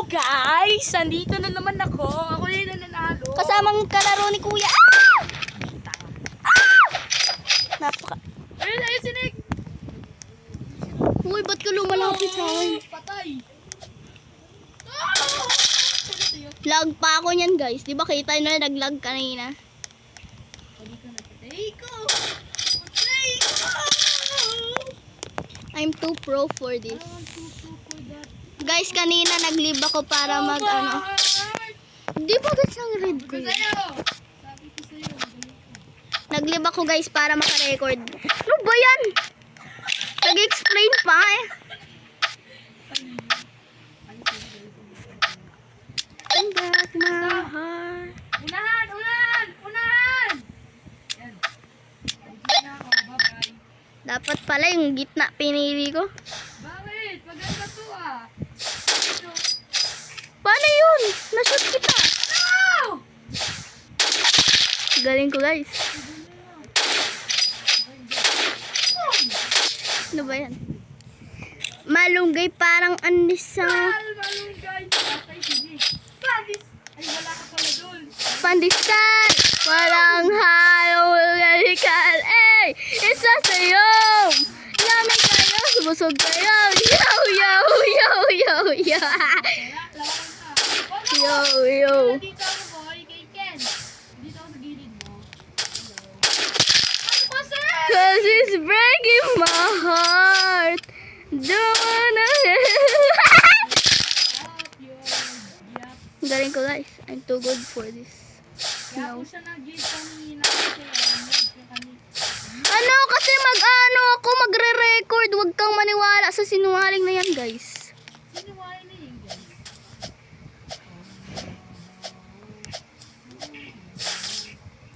Guys, andito na naman ako. Ako na yung nananalo. Kasamang kalaro ni Kuya. Ah! Ah! Napaka... Ayun, ayun si Nick. Uy, ba't ka lumalapit sa akin? Patay. Lag pa ako niyan, guys. Di ba kita nyo na nag-lag kanina? Patay ko. Patay ko. I'm too pro for this. Guys, kanina nag-live ako para mag ano. Di ba guys ang red ko yun? Sabi ko sa'yo. Nag-live ako guys para maka-record. Ano ba yan? Nag-explain pa eh. And break my heart. Unahan! Unahan! Unahan! Yan. Ayun na ako. Bye-bye. Dapat pala yung gitna pinili ko. Bakit? Maganda to ah. Ito. Paano yun? Nashoot kita. No! Galing ko guys. Ano ba yan? Malunggay parang anisang Malunggay. Patay sini. Pandis. Ay, wala ka pala doon. pandesal. Walang halong galikal. Eh, isa sa'yo. Lamig kayo, subusog kayo. Yo, yo, yo, yo, yo. Wala. Lawan ka. Yo, yo. Dito ako boy. Kay Ken. Dito ako sa gilid mo. Ano pa sir? Cause it's breaking my heart. Don't wanna... Up yun. Yap. Galing ko guys. I'm too good for this. Kaya No. po siya nag-gate kanina kasi Ano kasi mag-ano ako magre-record. Huwag kang maniwala sa sinungaling na yan guys. sinuway na yun guys.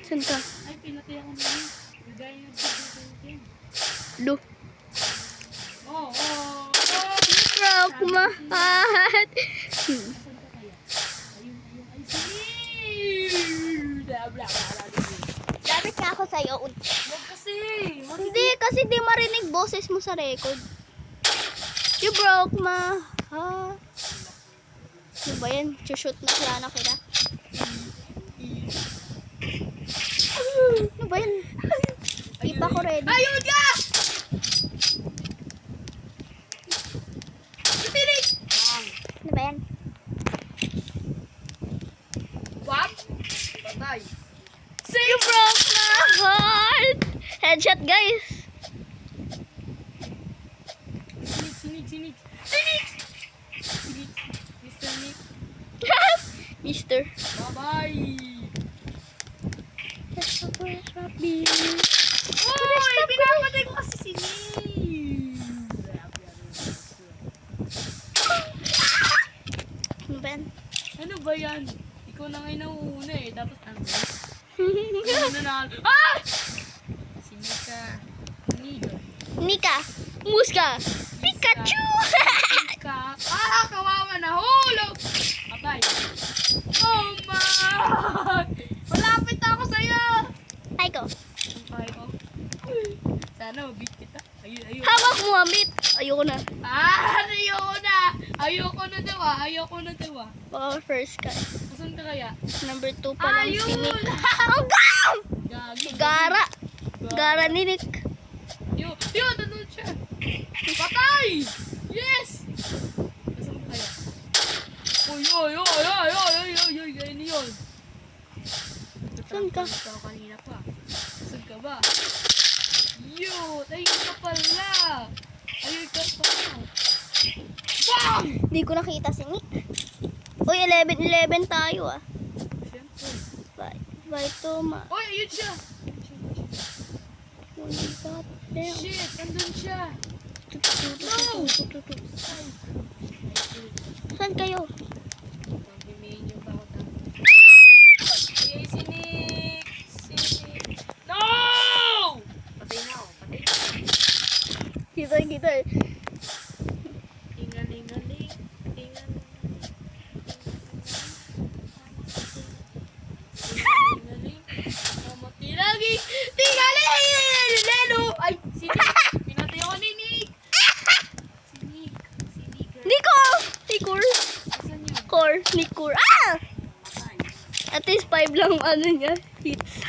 Saan ka? Ay, pinatay ako na yun. Bigay yung pagkakas. Do. Oh, oh, oh. Broke my heart. Asan ka kaya? Ayun, ayun, ay, sige! Blah, blah, blah, blah. Lapit nga ako sa'yo. Huwag kasi! Hindi, kasi di marinig boses mo sa record. You broke my heart. Ano ba yan? Shoot na plana kita. Ano ba yan? Di pa ako ready. Ayun ka! Tinig! Ano ba yan? What? Patay. You broke my heart. Headshot guys. Sinig, sinig, sinig! Sinig! Mr. Nick. Mister. Bye-bye! Oh, Uy! Pinapatay ko kasi si Nick! Ano ba yan? Ano ba yan? Ikaw na ngayon nauuna eh. Tapos ano? Ikaw na nanalo. Ah! Si Nika. Niga. Nika. Muska. Pikachu. Nika. Ah! Kawawa na. Hulog! Patay. Oh my! Malapit na ako sa'yo! Ay ko. Ang kaya ko. Sana mabit kita. Ayun, ayun. Hawak mo, Amit. Ayoko na. Ah! Ayoko na! Ayoko na daw ah. Ayoko na daw ah. Baka first ka. Asan ka kaya? Number 2 pa lang si Ayun! Nick. Ang gam! Gagi. Gara. Gara ni Nick. Yo! Yo! Nanood siya! Patay! Yes! Asan ka kaya? Uy! Uy! Uy! Uy! Uy! Uy! Uy! Uy! Ganyan yun! Saan ka? Ikaw kanina pa. Saan ka ba? Yo! Ayun ka pala! Ayun ka pala! Bang! Di ko nakita si Nick. Uy, 11-11 tayo ah. Siyempre. Bye. Bye, Toma. Uy! Ayun siya! Oh my God. Damn. Shit! Andun siya! No! Saan kayo? Pag-menu pa ako tapos. Ay, si Nick! Si Nick! No! Patay na ako. Patay na ako. Kita. Tingalingaling. Tingalingaling. Tingalingaling. Mamatilaging. Tingaling! Lelo! Ay! Si Nick! Pinatay ako ni Nick! Si Nick! Si Nick! Nico! Nicor! Asan yun? Nikur. Ah! At least 5 lang ano niya. Hits.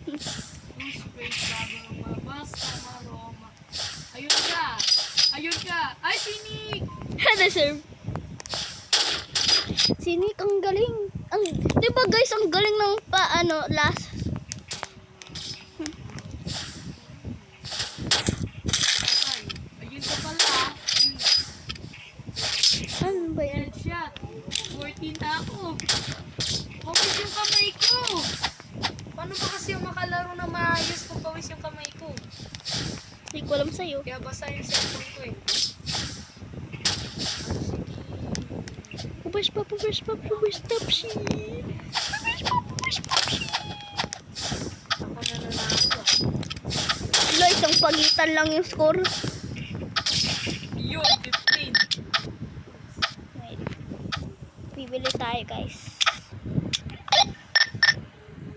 Two space bago basta maroma. Ayun ka. Ayun ka. Ay, sinig! Deserve. Sinik, ang galing. Ang, diba guys, ang galing ng last. Patay. Ayun ka pala. Ayun. Ano ba yan? Headshot. 14 na ako. Pawis yung kamay ko. Paano ba kasi yung makalaro na maayos kung pawis yung kamay ko? Hindi ko alam sa'yo. Kaya basta yung cellphone ko eh. Pupush pa, pupush pa, pupush pa, pshi. Pupush pa, pupush pa, pshi. Ako na nanalo. Wala, isang pagitan lang yung score. Yun, 15. Wait. Bibili tayo, guys.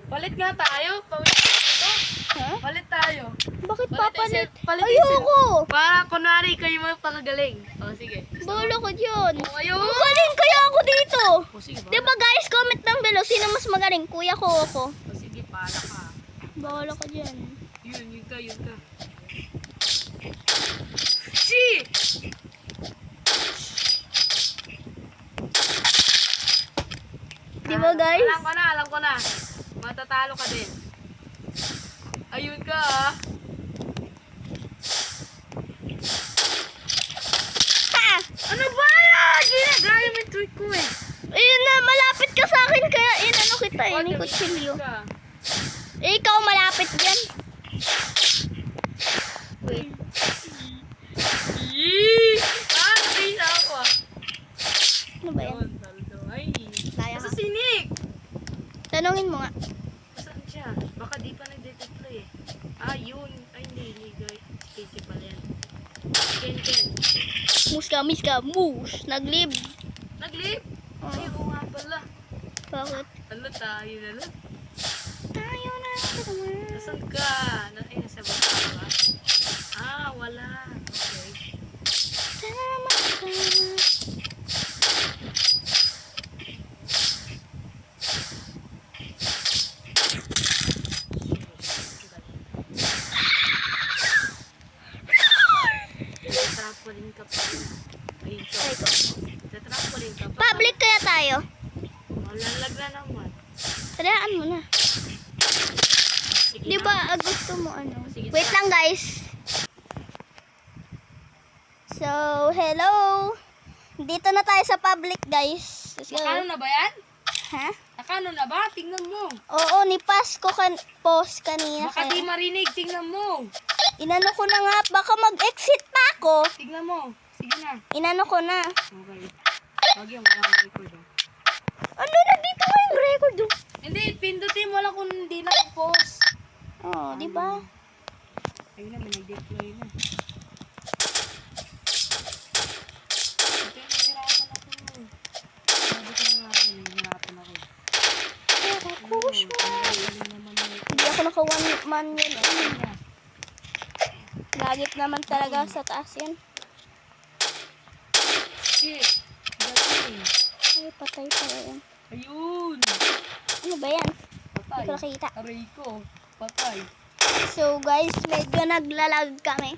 Palit nga tayo. Pawis dito. Ha? Palit tayo. Bakit Palit papalit? palit Ayoko! Para kunwari kayo mo pakagaling. O sige. Bolo ko dyan. O ayun. Ang galing kaya ako dito. O sige. Diba guys, comment lang below. Sino mas magaling? Kuya ko o ako? O sige, pala ka. Bolo ko dyan. Yun ka, yun ka. Si! Diba guys? Alam ko na. Matatalo ka din. Ayun ka ah. Ha! Ano ba yan? Ginagaya mo yung tweet ko eh. Ayun na, malapit ka sa akin kaya inano kita eh, ni kutsilyo. Eh, ikaw malapit dyan. Wait. Yee! Ah, nakita ako ah. Ano ba yan? Yun, taldo. Ay. Kaya Nasa ka. sinig! Tanungin mo nga. Saan siya? Baka di pa nag-detect eh. Ah, yun. Ay, hindi guys. KJ pala yan. Ken. Miska, mus. Nag-live. Nag-leave? Oh. Ay, oo nga pala. Bakit? Ano tayo na lang? Tayo na naman. Nasaan ka? Ay, nasa baba ba? Ah, wala. Okay. Sama-sama. Trampoline ka pa. Ayun siya. Try ko. Trampoline ka pa. Public kaya tayo? Malalag na naman. Tadaan mo na. Sige Di na. ba gusto mo ano? Sige, Wait tara. lang guys. So, hello. Dito na tayo sa public guys. Let's go. Nakano na ba yan? Ha? Nakano na ba? Tingnan mo. Oo, nipas ko post kanina. Baka di Kaya, marinig. Tingnan mo. inano ko na nga. Baka mag-exit pa ako. Tingnan mo. Sige na. Inano ko na. Okay. Lagi ang mga record. Ano na dito mo yung record? Oh. Hindi, pindutin mo lang kung hindi na-post. Oh, di ba? Ayun na, may nag-deploy na. Ito yung nahihirapan ako. Sabi ko na nga ako, nahihirapan ako. Push mo. Hindi ako naka one man yun. Lagit naman talaga sa taas yan. Shit! Galing! Ay, patay pala yan. Ayun! Ano ba yan? Patay. Hindi ko nakita. Aray ko. Patay. So guys, medyo naglalag kami.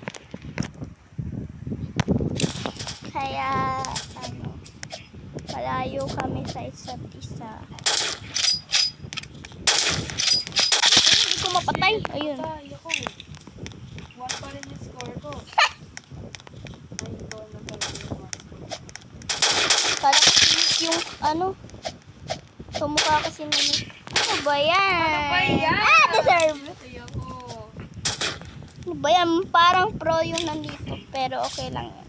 Kaya, malayo kami sa isa't isa. Ay, hindi ko mapatay. Ayun. Patay ako. 1 pa rin yung score ko. Ay, ito na talaga yung 1 score. Kala ko sinik yung tumukha ko si Nick. Ano ba yan? Ano ba yan? Ah, deserve. Ay, ako. Ano ba yan? Parang pro yung nandito. Pero okay lang yan.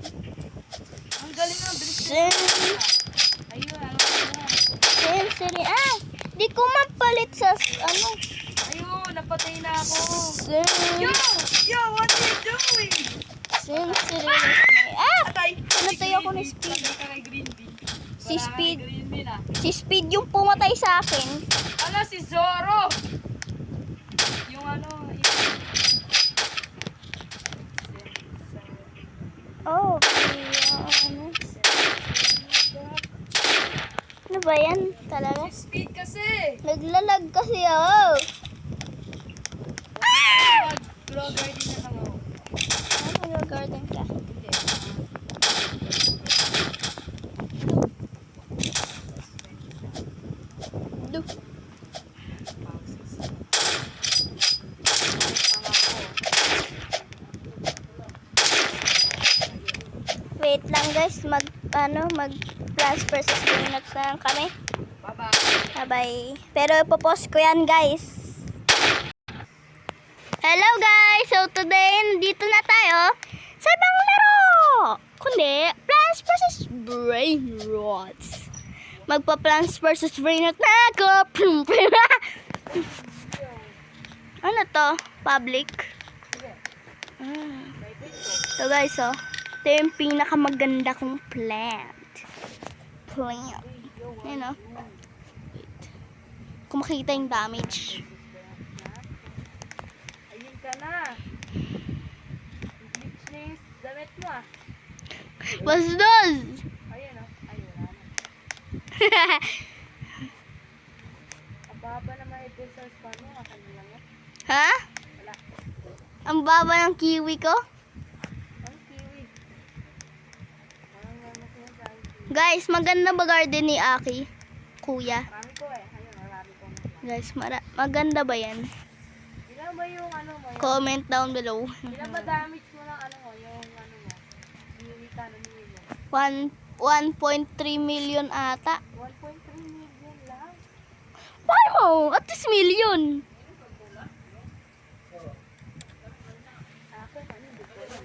Ang galing ng bilis ko. Sen. Ayun, alam ko na. Sensory. Ah, di ko mapalit sa Ayun, napatay na ako. Sen. Yo, what are you doing? Sensory. Ah, Patay. Pinatay ako ni Speed. Patay ka kay Green Bean. Si Wala Speed. kay Green Bean ah. si Speed yung pumatay sa akin. Ano, si Zoro? Yung ano, yung... Oh, ba yan? Talaga? Speed kasi. Naglalag kasi ako. Grow garden na lang ako. Ano mag-garden ka? Hindi. Do. Wait lang guys, mag Plants vs. Peanuts na lang kami. Bye-bye. Bye-bye. Pero ipopost ko yan guys. Hello guys! So today, nandito na tayo sa ibang laro! Kundi, Plants vs. Brain Rots. Magpa-Plants vs. Brain Rot na ako! Ano to? Public? So guys, oh. Ito yung pinakamaganda kong plant. Ayan, oh. Wait. Kung makita yung damage. Ayun ka na. Glitch na yung damit mo ah. Bastos! Ayun oh. Ayun na. Ababa naman ito sa spawn mo. Akan mo lang yan. Ha? Wala. Ang baba ng kiwi ko? Ang kiwi. Parang naman ko yan sa kiwi. Guys, maganda ba garden ni Aki? Kuya. Marami ko eh. Ayun, marami ko. Guys, maganda ba yan? Ilan ba yung ano mo? Yung, Comment down below. ilan ba damage mo ng ano mo? Yung ano mo? Kiwi ka na nilo. 1.3 million ata. 1.3 million lang. Paano? At least million. Akin, ano, hindi ko alam.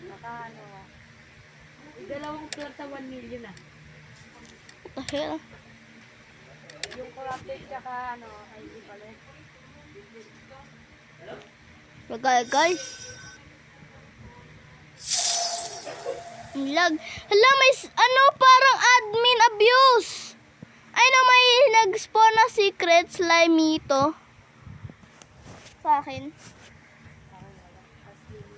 Baka ano, yung dalawang torta 1 million ah. What the hell? Yung corrupted tsaka ano, ay hindi pala. Guys. Ang lag. Hala, may parang admin abuse. Ay na, may nag-spawn na secret slime ito. Sa akin.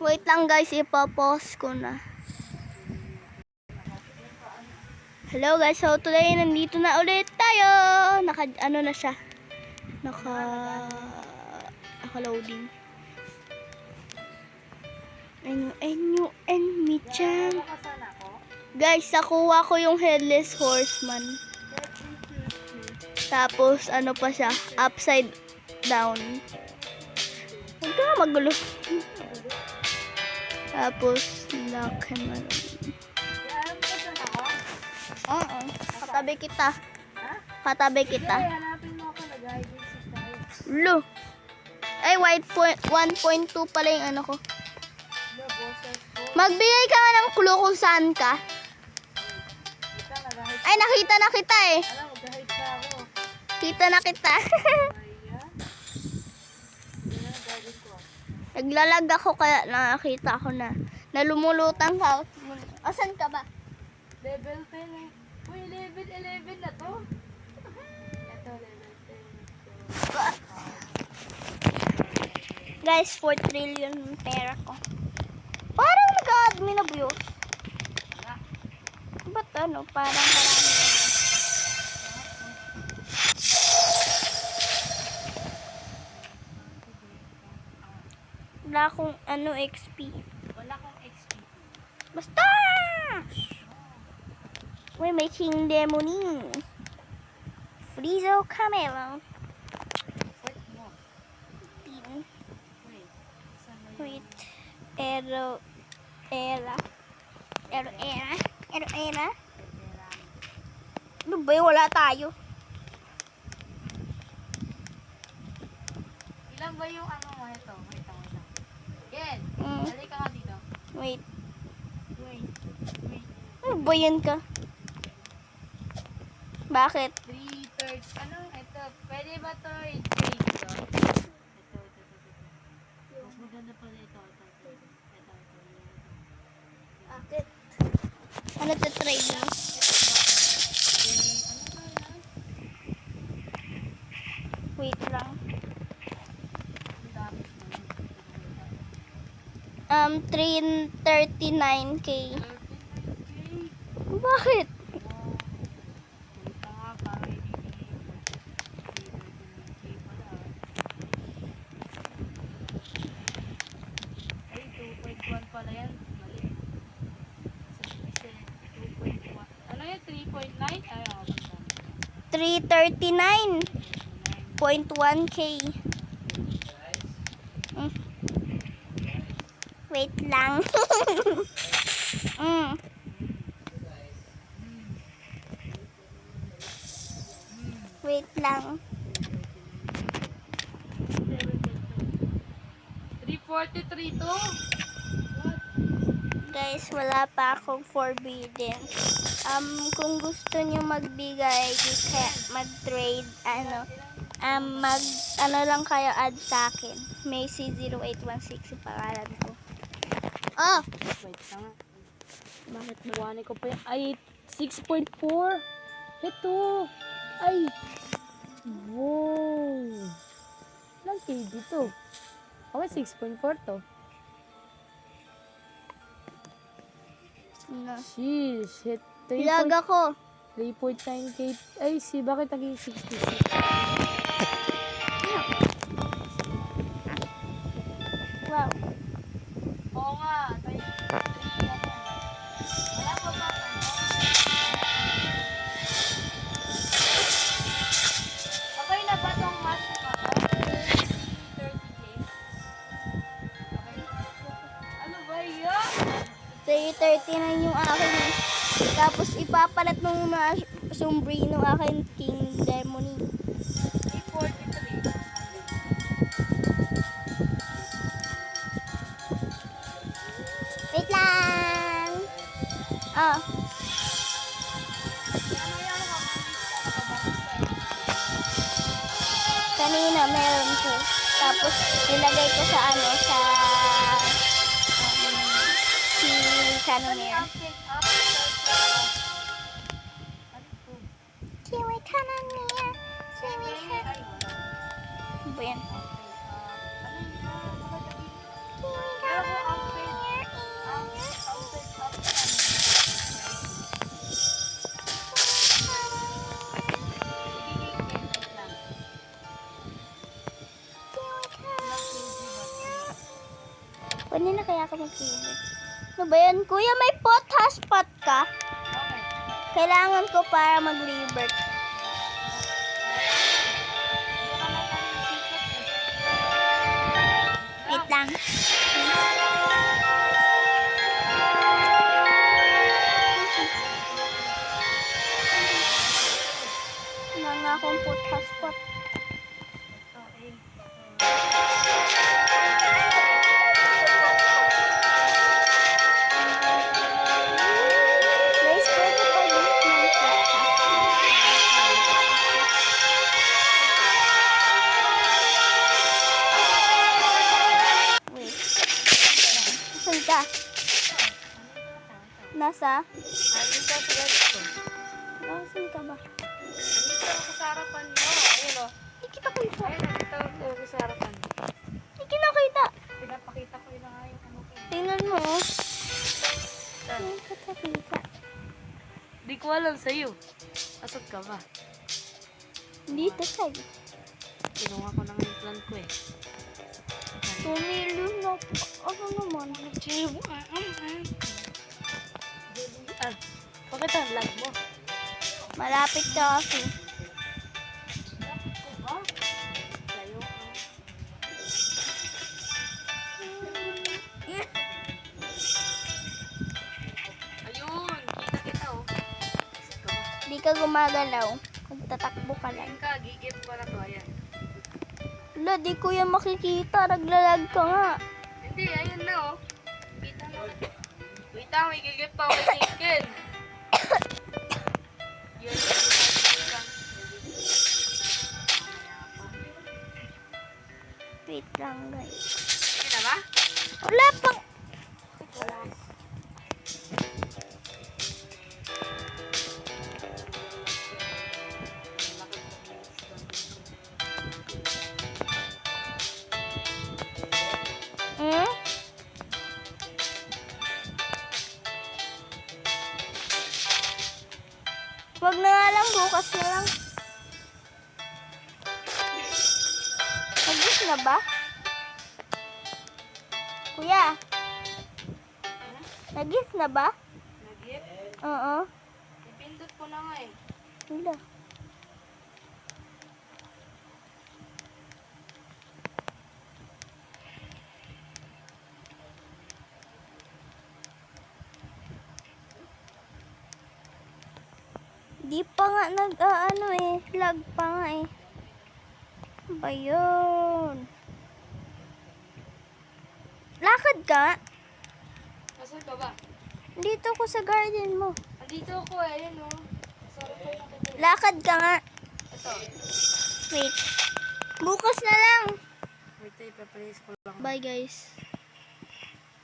Wait lang guys, ipapost ko na. Hello guys, so today nandito na ulit tayo. Ano na siya? Naka-loading. And Michan. Nakasan ako. Guys, nakuha ko yung headless horseman. Tapos, ano pa siya? Upside down. Huwag ka na magulo. Tapos, lock and ano. Alam mo saan ako? Oo. Katabi kita. Ha? Katabi kita. Ay, hanapin mo ako. Nag-hiding seat tayo. Lo. Ay, 1.2 pala yung ano ko. No, boses ko. Magbigay ka nga ng clue kung saan ka. Kita, nag-hide. Ay, nakita na kita eh. Alam, mag-hide ka ako. Kita na kita. Ayan. Yan ang gagawin ko. Naglalag ako kaya nakakita ko na. Nalumulutang ka. Asan ka ba? Level 10 eh. Uy, level 11 na to. Ito, level 10. Guys, 4 trillion yung pera ko. Parang nag-admin abuse. Wala. Ba't ano? Parang marami. Wala akong ano XP. Wala kong XP. Basta! Uy, may King Demoning. Friezo Camelo. Wait mo. Wait. Saan na yun? Wait. Era. Ano ba yun? Wala tayo. Ilan ba yung ano mo ito? Wait lang. Again. Mm. Dali ka nga dito. Wait. Wait. Ano ba yan ka? Bakit? 3/3. Ano? Ito. Pwede ba to i-trade ito? Ito. Mas maganda pala ito. Bakit? Ano trade mo? Wait lang. 339k. 39K. Bakit? 339.1K. Wait lang. Wait lang. 343 to. Guys, wala pa akong forbidden. Kung gusto niyo magbigay, mag-trade, lang kayo add sa akin. Macy 0816 yung pangalan ko. Oh! Wait lang. Bakit nawanin ko pa yung... Ay, 6.4. Ito. Ay. Wow. Ilang KD to? Okay, 6.4 to. No. Sheesh. Hit Lag ako. 3.9K. Ay, bakit naging 66? Wow. Oo nga. Wala pa ba? Okay na ba itong match na to? 30K? Okay. Ano ba yun? 339 yung akin eh. Tapos ipapalat nung sombrino akin King Demony. 343. Wait lang! Ah, kanina meron ko. Tapos nilagay ko sa si Cannoneer. Kiwi Cannoneer. Kiwi Cannoneer. Ano ba yan? Kiwi Cannoneer. Pwede na kaya ako mag-kiwi? Ano ba yan? Kuya, may hotspot ka? Kailangan ko para mag-revert. Wait lang. Wala nga akong hotspot. Guys, pwede pa din ng wait. Saan ka? Nasa? Andito sa ganito. Saan ka ba? Andito ako sa harapan mo. Ayun o. Hindi kita kita. Ayun, nandito ako sa harapan. Hindi kinakita. Pinapakita ko yun na nga yung ano ko. Tingnan mo. Saan? Hindi kita kita. Di ko alam sa'yo. Asot ka ba? Dito sa'yo. Kinuha ko na nga yung plan ko eh. Tumilo na po. Ano naman? Chill mo. Bakit ang lag mo? Malapit ka kasi. Layo ka. Ayun, kita oh. Asot ka ba? Di ka gumagalaw. Magtatakbo ka lang. Ayun ka, gigip ko na to. Ayan. Wala, di ko yan makikita. Naglalag ka nga. Hindi, ayun na oh. Kita na. Wait lang, may gigip pa ako kay chicken. Yun, Wait lang, guys. okay na ba? Wala pang... Wala. Hmm? Wag na nga lang, bukas na lang. Nag-gift na ba? Kuya, nag-gift na ba? Nag-gift? Oo. Ipindot ko na nga eh. Wala. Di pa nga lag pa nga eh. Ano ba yun? Lakad ka? Nasaan ka ba? Dito ko sa garden mo. Andito ako eh, ayun o. Sorry po yung nakita. Lakad ka nga. Ito. Wait. Bukas na lang. Wait, ipapalis ko lang. Bye guys.